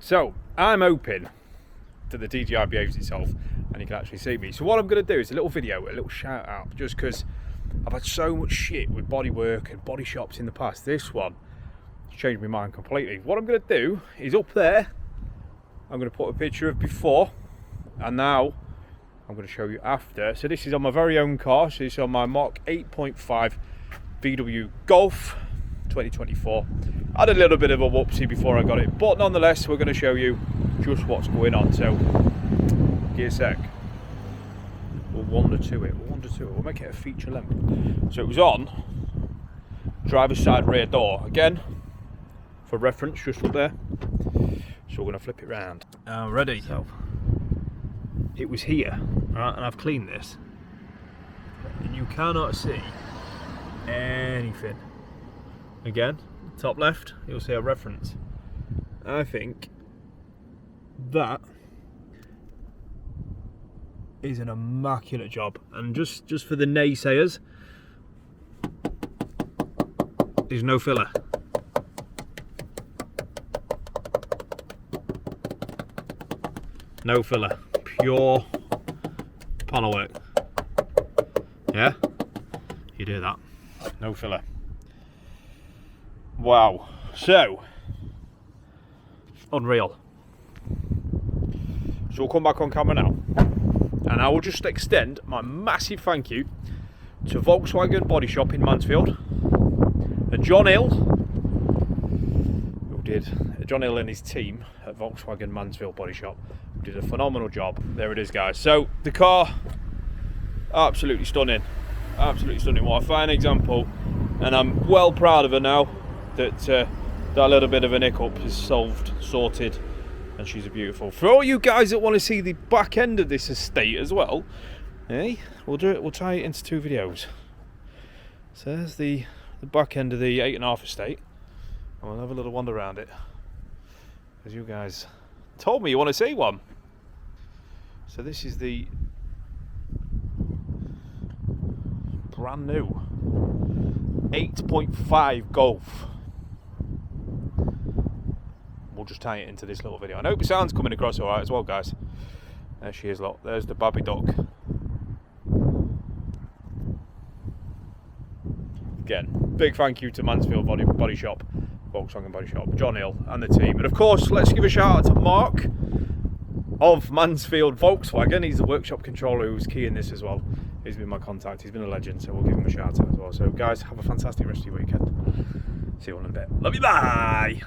So I'm hoping that the DJI behaves itself and you can actually see me. So what I'm going to do is a little video, a little shout out, just because I've had so much shit with bodywork and body shops in the past. This one has changed my mind completely. What I'm going to do is up there, I'm going to put a picture of before and now I'm going to show you after. So this is on my very own car. So it's on my MK8.5 VW Golf 2024. I had a little bit of a whoopsie before I got it, but nonetheless we're going to show you just what's going on. So give a sec, we'll wander to it, we'll make it a feature length. So it was on driver's side rear door, again for reference, just up there. So we're going to flip it round. Ready. So it was here, right, and I've cleaned this and you cannot see anything. Again, top left, you'll see a reference. I think that is an immaculate job, and just for the naysayers, there's no filler. No filler, pure panel work. Yeah, you do that, no filler. Wow, so unreal. So we'll come back on camera now, and I will just extend my massive thank you to Volkswagen Body Shop in Mansfield, and John Hill and his team at Volkswagen Mansfield Body Shop did a phenomenal job. There it is, guys. So the car, absolutely stunning, absolutely stunning. What a fine example, and I'm well proud of her now that that little bit of an hiccup is sorted, and she's a beautiful. For all you guys that want to see the back end of this estate as well, we'll tie it into two videos. So there's the back end of the 8.5 estate, and we'll have a little wander around it, as you guys told me you want to see one. So this is the brand new 8.5 Golf. We'll just tie it into this little video. I hope the sound's coming across all right as well, guys. There she is, look. There's the baby duck. Again, big thank you to Mansfield Body Shop, Volkswagen Body Shop, John Hill and the team. And of course, let's give a shout out to Mark of Mansfield Volkswagen. He's the workshop controller who's key in this as well. He's been my contact. He's been a legend, so we'll give him a shout out as well. So guys, have a fantastic rest of your weekend. See you all in a bit. Love you, bye!